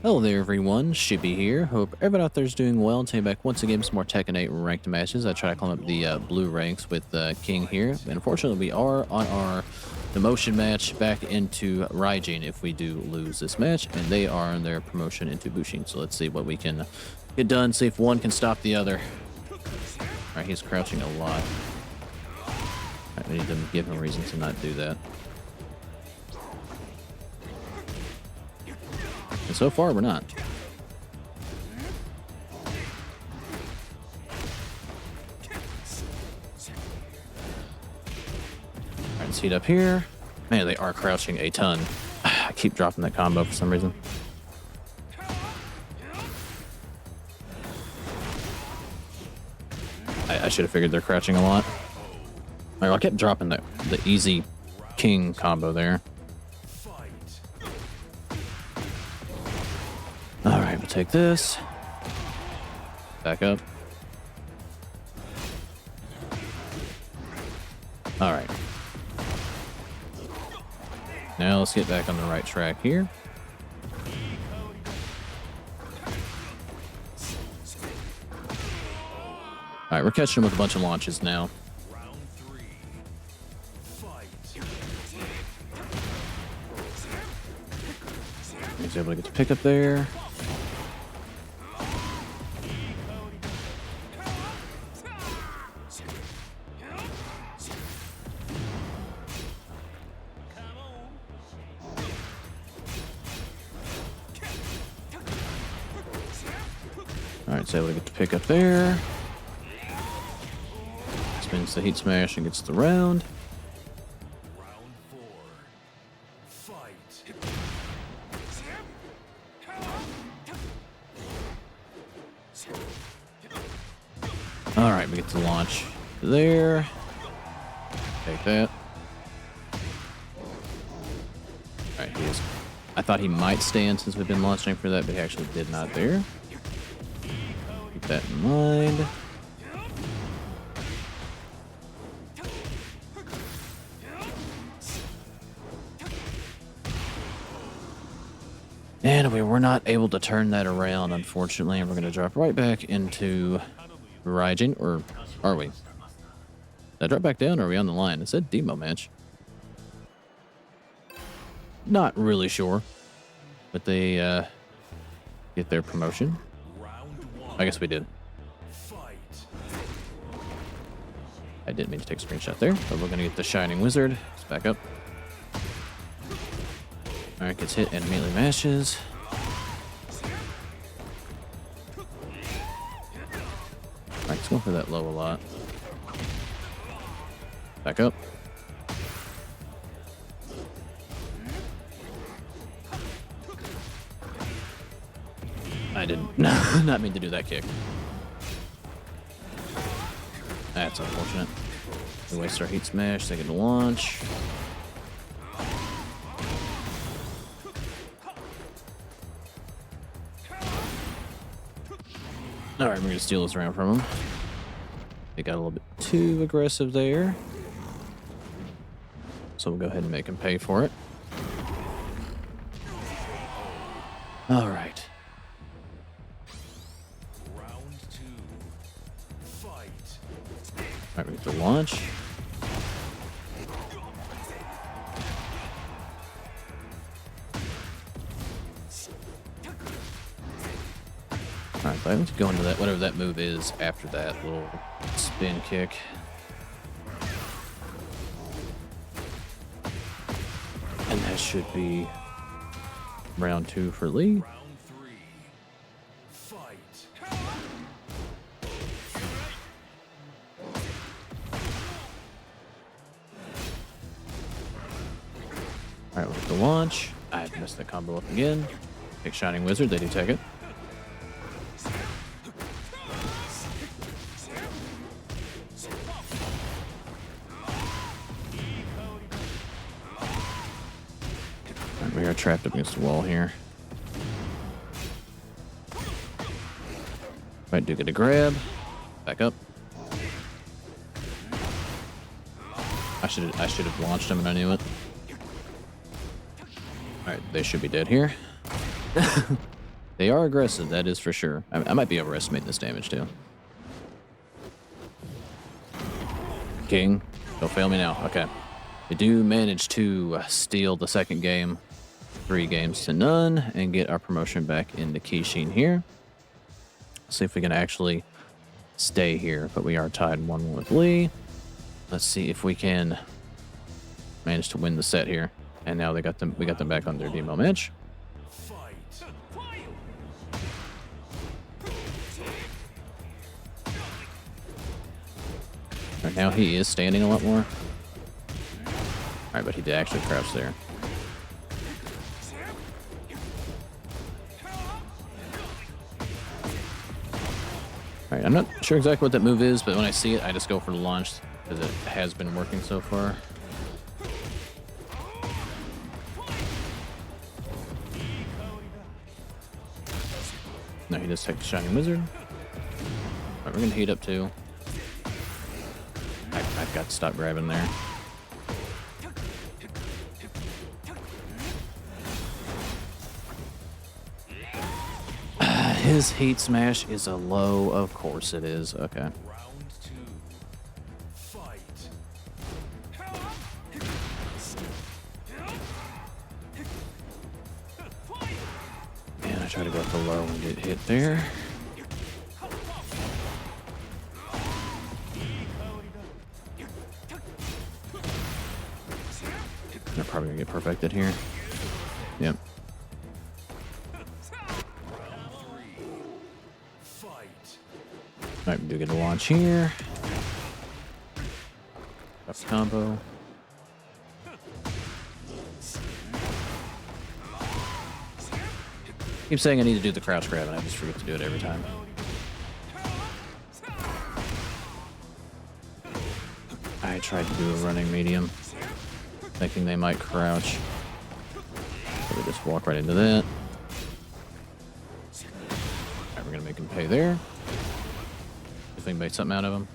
Hello there everyone, Shippy here. Hope everyone out there is doing well. Today back once again with some more Tekken 8 ranked matches. I try to climb up the blue ranks with King here. And unfortunately we are on our demotion match back into Raijin if we do lose this match. And they are on their promotion into Bushin. So let's see what we can get done, see if one can stop the other. Alright, he's crouching a lot. Alright, we need to give him a reason to not do that. And so far, we're not. Alright, let's heat up here. Man, they are crouching a ton. I keep dropping that combo for some reason. I should have figured they're crouching a lot. I kept dropping the easy king combo there. Alright, we'll take this. Back up. Alright. Now let's get back on the right track here. Alright, we're catching him with a bunch of launches now. He's able to get the pick up there. Alright, so able to get the pick up there. Spins the heat smash and gets the round. Alright, we get to launch there. Take that. Alright, he is. I thought he might stand since we've been launching for that, but he actually did not there. Keep that in mind. And we were not able to turn that around, unfortunately, and we're going to drop right back into Raijin, or are we? Did I drop back down, or are we on the line? It said demo match. Not really sure, but they get their promotion. I guess we did. I didn't mean to take a screenshot there, but we're going to get the Shining Wizard. Let's back up. Alright, gets hit and immediately mashes. Alright, he's going for that low a lot. Back up. I didn't not mean to do that kick. That's unfortunate. We waste our heat smash, they get to launch. Alright, we're going to steal this round from him. They got a little bit too aggressive there. So we'll go ahead and make him pay for it. Alright. Alright, we get to launch. Alright, I need to go into that, whatever that move is after that little spin kick. And that should be round 2 for Lee. Alright, we'll get the launch. I messed that combo up again. Take Shining Wizard, they do take it. We are trapped up against the wall here. Might do get a grab. Back up. I should have launched him and I knew it. Alright, they should be dead here. They are aggressive, that is for sure. I might be overestimating this damage too. King, don't fail me now. Okay. We do manage to steal the second game, 3-0, and get our promotion back into Kishin here. See if we can actually stay here, but we are tied 1-1 with Lee. Let's see if we can manage to win the set here. And now we got them back on their demo match. Right now he is standing a lot more. Alright, but he did actually crouch there. Alright, I'm not sure exactly what that move is, but when I see it, I just go for the launch because it has been working so far. No, he does take the Shining Wizard. Alright, we're gonna heat up too. I've got to stop grabbing there. His heat smash is a low. Of course it is. Okay. And I try to go for low and get hit there. They're probably gonna get perfected here. Yep. Alright, we do get a launch here. That's combo. Keep saying I need to do the crouch grab and I just forget to do it every time. I tried to do a running medium, thinking they might crouch. So we just walk right into that. Alright, we're gonna make him pay there. If we can make something out of him.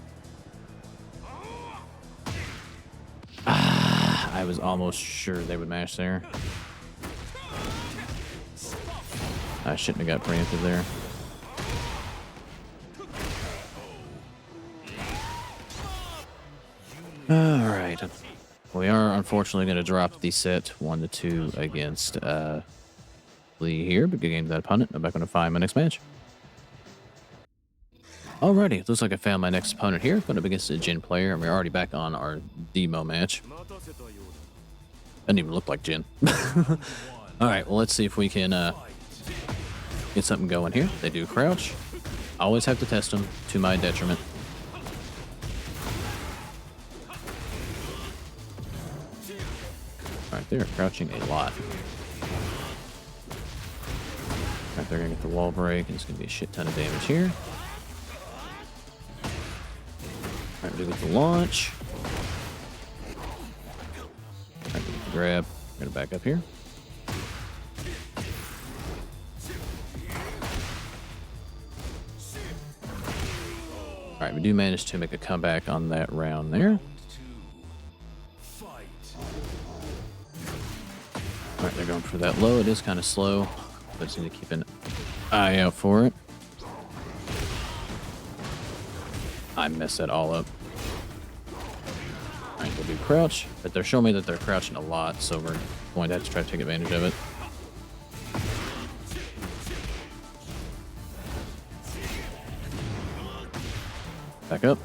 I was almost sure they would mash there. I shouldn't have got preempted there. Alright. We are unfortunately going to drop the set 1-2 against Lee here, but good game to that opponent. I'm back going to find my next match. Alrighty, looks like I found my next opponent here. Going up against a Jin player, and we're already back on our demo match. Doesn't even look like Jin. Alright, well, let's see if we can get something going here. They do crouch. I always have to test them to my detriment. Alright, they're crouching a lot. Alright, they're going to get the wall break, and it's going to be a shit ton of damage here. Alright, we do get the launch. Alright, we get the grab. We're going to back up here. Alright, we do manage to make a comeback on that round there. Alright, they're going for that low. It is kind of slow, but just need to keep an eye out for it. I messed that all up. Alright, we'll do crouch, but they're showing me that they're crouching a lot, so we're going to have to try to take advantage of it. Back up.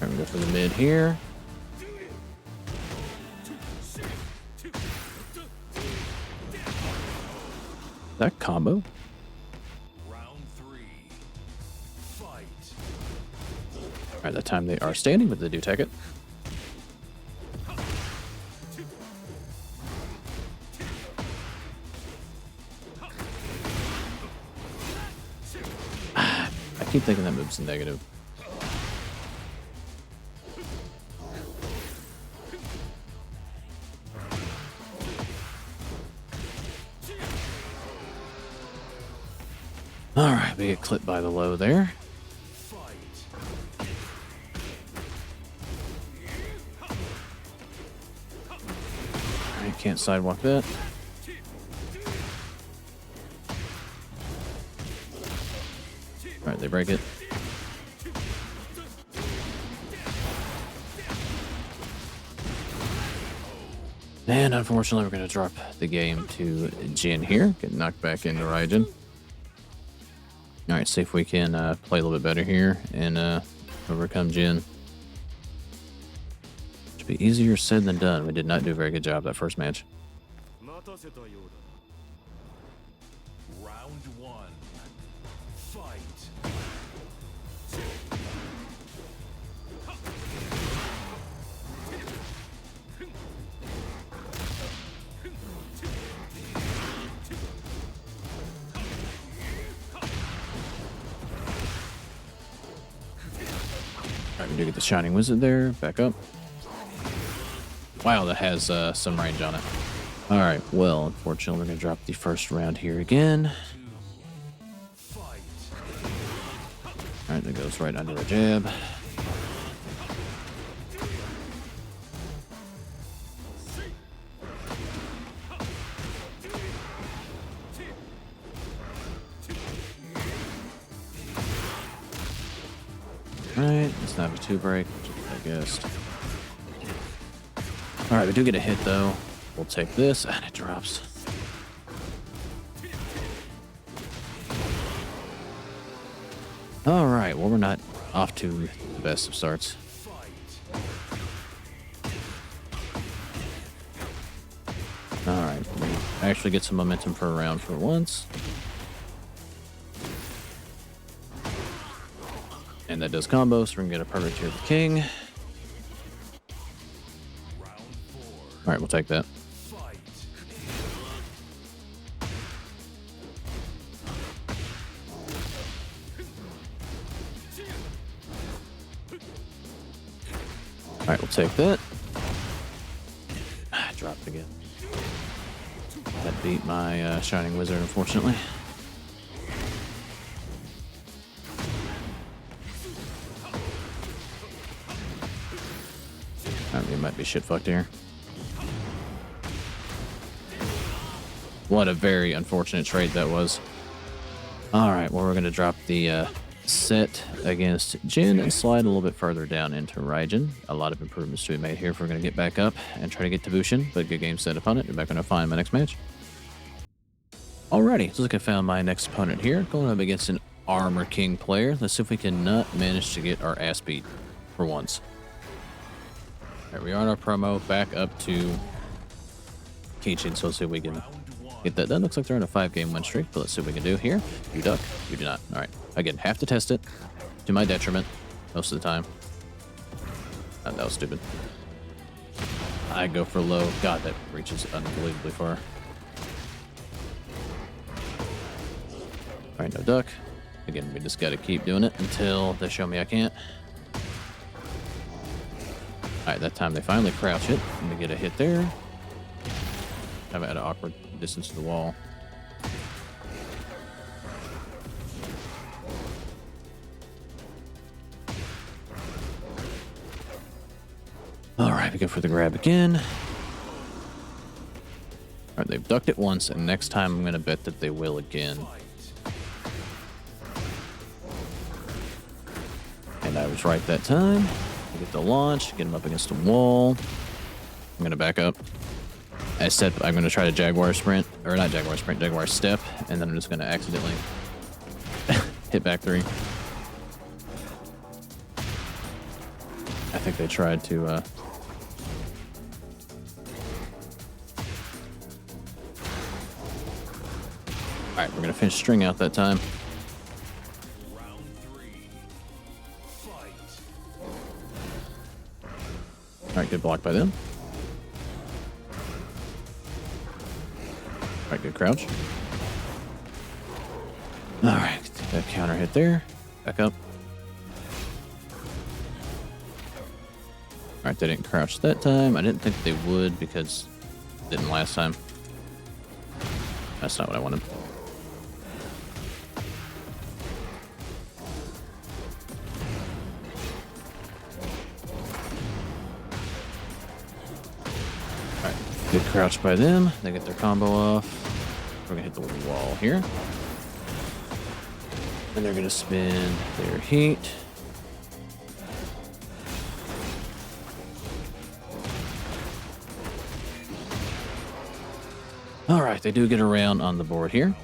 Alright, we go for the mid here. That combo. Alright, that time they are standing, but they do take it. I keep thinking that move's negative. Alright, we get clipped by the low there. I can't sidewalk that. Alright, they break it. And unfortunately, we're going to drop the game to Jin here. Get knocked back into Raijin. Alright, see if we can play a little bit better here and overcome Jin. Should be easier said than done. We did not do a very good job that first match. Round one. Fight. Alright, we do get the Shining Wizard there. Back up. Wow, that has some range on it. Alright, well, unfortunately, we're going to drop the first round here again. Alright, that goes right under the jab. Alright, it's not a 2-break, I guess. Alright, we do get a hit though. We'll take this, and it drops. Alright, well, we're not off to the best of starts. Alright, we actually get some momentum for a round for once. And that does combo, so we're gonna get a perfect here with the king. Alright, we'll take that. Alright, we'll take that. Dropped again. That beat my Shining Wizard, unfortunately. We might be shit fucked here. What a very unfortunate trade that was. Alright, well, we're going to drop the set against Jin and slide a little bit further down into Raijin. A lot of improvements to be made here if we're going to get back up and try to get to Bushin, but good game set opponent. We're back going to find my next match. Alrighty, so look, I found my next opponent here. Going up against an Armor King player. Let's see if we can not manage to get our ass beat for once. Alright, we are on our promo, back up to Kichin, so let's see if we can get that done. Looks like they're on a 5-game win streak, but let's see what we can do here. You duck, you do not. Alright, again, have to test it to my detriment most of the time. That was stupid. I go for low. God, that reaches unbelievably far. Alright, no duck. Again, we just gotta keep doing it until they show me I can't. Alright, that time they finally crouch it. Let me get a hit there. I'm at an awkward distance to the wall. Alright, we go for the grab again. Alright, they've ducked it once, and next time I'm going to bet that they will again. And I was right that time. I get the launch, get him up against the wall. I'm going to back up. I said I'm going to try to Jaguar sprint, or not Jaguar sprint, Jaguar step, and then I'm just going to accidentally hit back 3. I think they tried to Alright, we're going to finish string out that time. Alright, good block by them. Alright, good crouch. Alright, take that counter hit there. Back up. Alright, they didn't crouch that time. I didn't think they would because it didn't last time. That's not what I wanted. Alright, good crouch by them. They get their combo off. We're gonna hit the wall here. And they're going to spend their heat. All right, they do get around on the board here.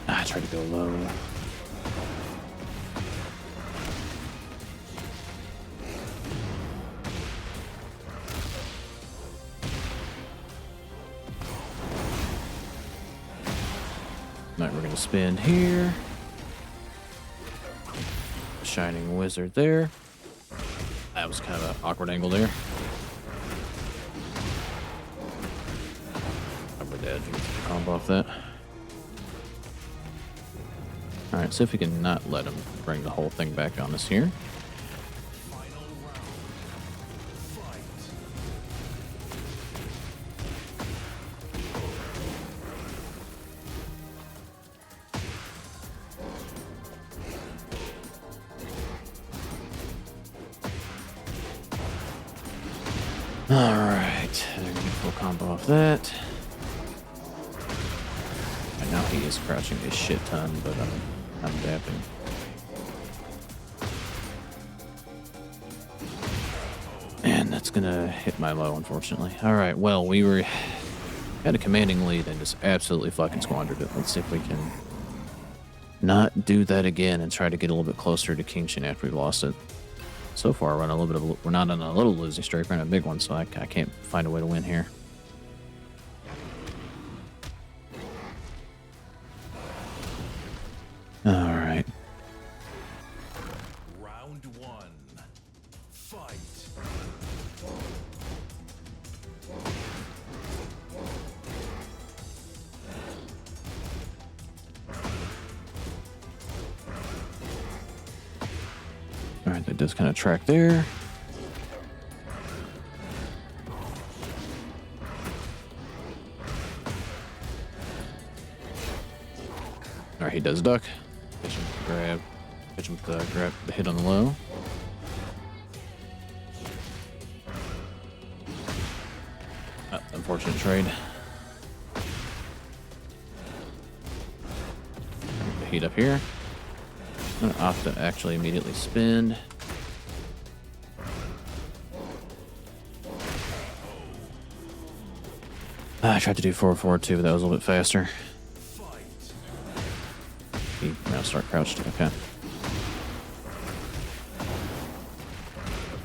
I tried to go low. All right, we're gonna spin here. Shining Wizard there. That was kind of an awkward angle there. Cover the edge and combo off that. All right, see if we can not let him bring the whole thing back on us here. All right, they're gonna get full combo off that. And now he is crouching a shit ton, but I'm dapping. And that's gonna hit my low, unfortunately. All right, well, we had a commanding lead and just absolutely fucking squandered it. Let's see if we can not do that again and try to get a little bit closer to King Shin after we've lost it. So far, we're not on a little losing streak, we're on a big one, so I can't find a way to win here. All right. Round one. Fight. All right, that does kind of track there. All right, he does duck. Catch him, grab. Catch him with the grab, the hit on the low. Unfortunate trade. The heat up here. I'm gonna opt to actually immediately spin. I tried to do 4-4-2, but that was a little bit faster. He now start crouched. Okay.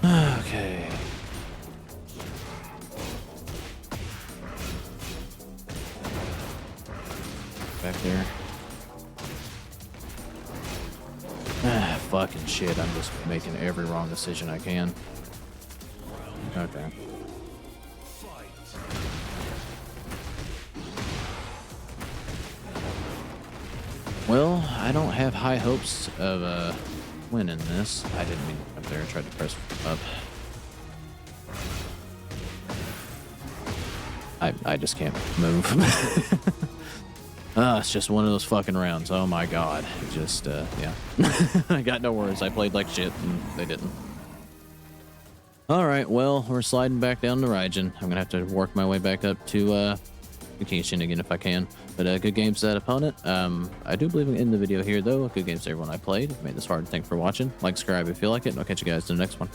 Okay. Back there. Fucking shit. I'm just making every wrong decision I can. Okay. Well, I don't have high hopes of winning this. I didn't mean up there. I tried to press up. I just can't move. It's just one of those fucking rounds. Oh my god. Just, yeah. I got no words. I played like shit, and they didn't. Alright, well, we're sliding back down to Raijin. I'm gonna have to work my way back up to, King Shin again if I can. But good games to that opponent. I do believe in the video here, though. Good games to everyone I played. Made this hard. Thanks for watching. Like, subscribe if you like it, and I'll catch you guys in the next one.